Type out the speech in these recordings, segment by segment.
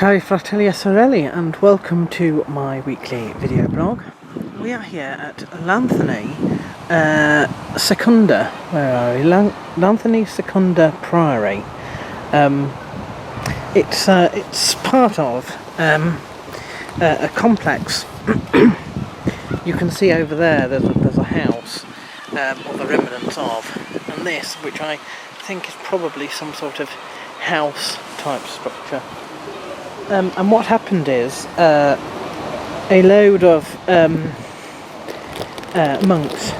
Cari fratelli e sorelle, and welcome to my weekly video blog. We are here at Llanthony Secunda. Where are we? Llanthony Secunda Priory. It's part of a complex. You can see over there. There's a house, or the remnants of, and this, which I think is probably some sort of house type structure. And what happened is a load of monks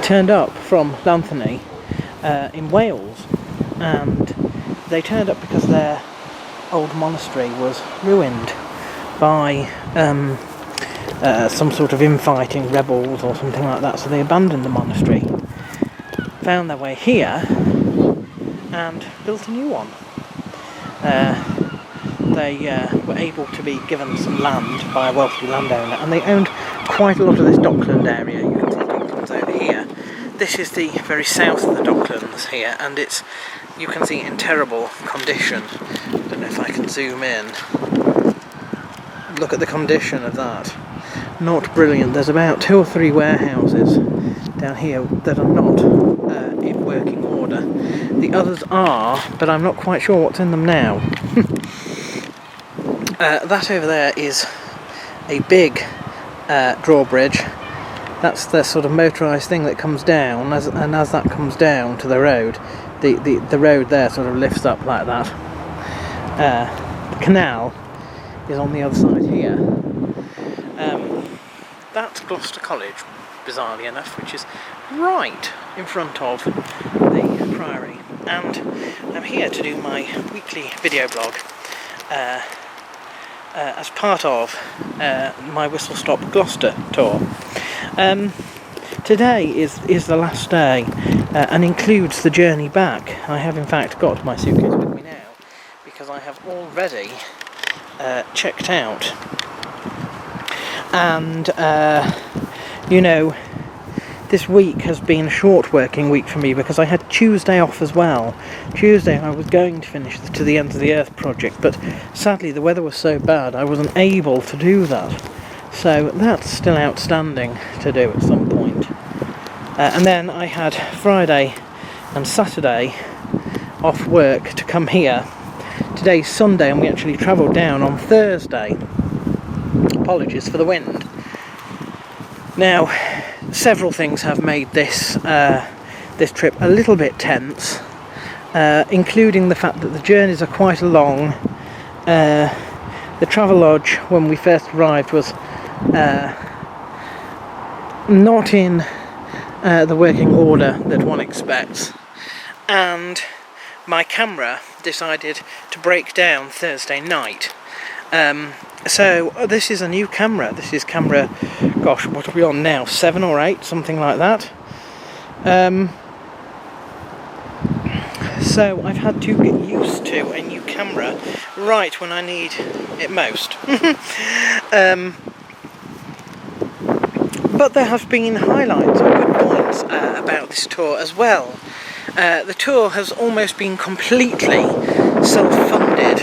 turned up from Llanthony in Wales, and they turned up because their old monastery was ruined by some sort of infighting rebels or something like that, so they abandoned the monastery, found their way here and built a new one. They were able to be given some land by a wealthy landowner, and they owned quite a lot of this dockland area. You can see docklands over here. This is the very south of the docklands here, and you can see in terrible condition. I don't know if I can zoom in. Look at the condition of that. Not brilliant. There's about 2 or 3 warehouses down here that are not in working order. The others are, but I'm not quite sure what's in them now. That over there is a big drawbridge. That's the sort of motorised thing that comes down, and as that comes down to the road, the road there sort of lifts up like that. The canal is on the other side here. That's Gloucester College, bizarrely enough, which is right in front of the Priory. And I'm here to do my weekly video blog as part of my Whistle Stop Gloucester Tour. Today is the last day and includes the journey back. I have in fact got my suitcase with me now because I have already checked out. And this week has been a short working week for me because I had Tuesday off as well. Tuesday I was going to finish the To the Ends of the Earth project, but sadly the weather was so bad I wasn't able to do that. So that's still outstanding to do at some point. And then I had Friday and Saturday off work to come here. Today's Sunday and we actually travelled down on Thursday. Apologies for the wind. Now, several things have made this trip a little bit tense, including the fact that the journeys are quite long. The travel lodge when we first arrived was not in the working order that one expects, and my camera decided to break down Thursday night. So this is a new camera. This is camera, gosh, what are we on now? 7 or 8, something like that. So I've had to get used to a new camera right when I need it most. But there have been highlights and good points about this tour as well. The tour has almost been completely self-funded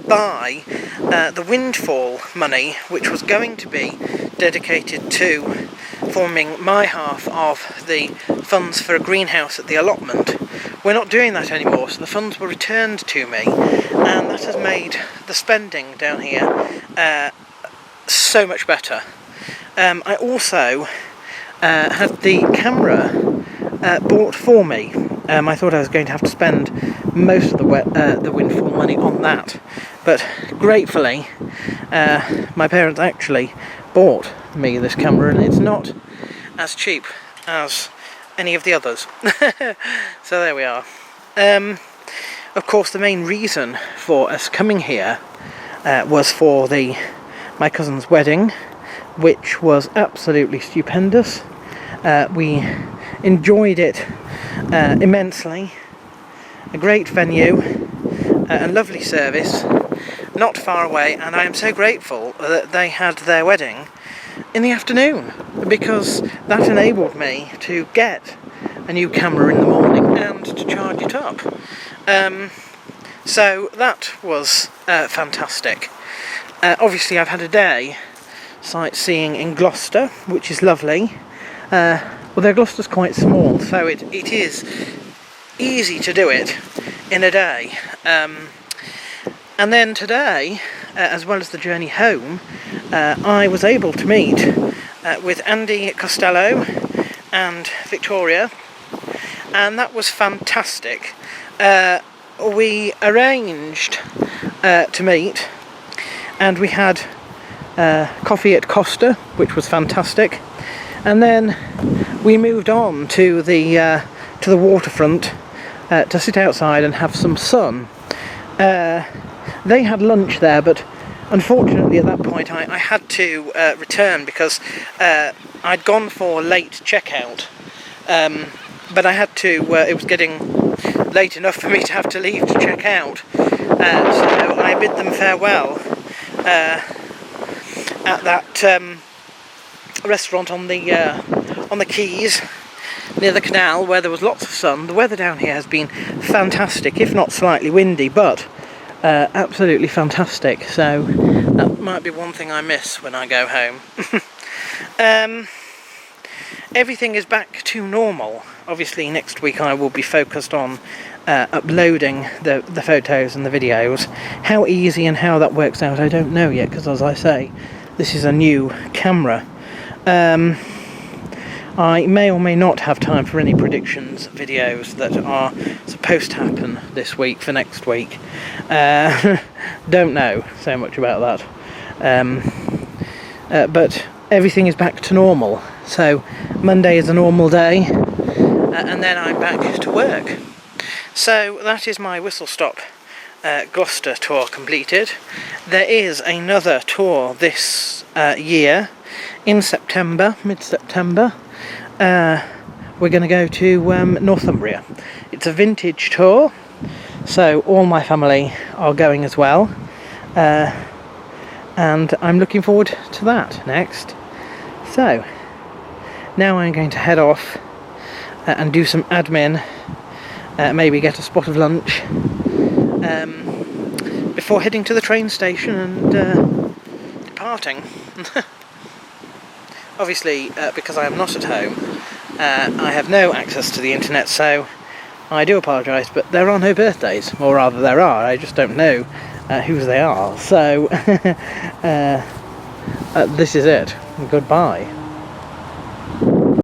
by the windfall money, which was going to be dedicated to forming my half of the funds for a greenhouse at the allotment. We're not doing that anymore, so the funds were returned to me, and that has made the spending down here so much better. I also had the camera bought for me. I thought I was going to have to spend most of the windfall money on that, but gratefully my parents actually bought me this camera, and it's not as cheap as any of the others. So there we are. Of course, the main reason for us coming here was for my cousin's wedding, which was absolutely stupendous. We enjoyed it immensely. A great venue, a lovely service, not far away, and I am so grateful that they had their wedding in the afternoon, because that enabled me to get a new camera in the morning and to charge it up. So that was fantastic. Obviously I've had a day sightseeing in Gloucester, which is lovely. Although Gloucester's quite small, so it is easy to do it in a day. And then today, as well as the journey home, I was able to meet with Andy Costello and Victoria, and that was fantastic. We arranged to meet, and we had coffee at Costa, which was fantastic, and then we moved on to the waterfront to sit outside and have some sun. They had lunch there, but unfortunately at that point I had to return because I'd gone for late checkout, but I had to, it was getting late enough for me to have to leave to check out, so I bid them farewell at that restaurant on the quays near the canal, where there was lots of sun. The weather down here has been fantastic, if not slightly windy, but absolutely fantastic, so that might be one thing I miss when I go home. Everything is back to normal. Obviously next week I will be focused on uploading the photos and the videos. How easy and how that works out I don't know yet, because as I say, this is a new camera. I may or may not have time for any predictions videos that are supposed to happen this week for next week. Don't know so much about that. But everything is back to normal. So Monday is a normal day, and then I'm back to work. So that is my Whistle Stop Gloucester tour completed. There is another tour this year in September, mid-September. We're going to go to Northumbria. It's a vintage tour, so all my family are going as well, and I'm looking forward to that next. So now I'm going to head off and do some admin, maybe get a spot of lunch before heading to the train station and departing. Obviously, because I am not at home, I have no access to the internet, so I do apologise, but there are no birthdays, or rather there are, I just don't know whose they are, so this is it. Goodbye.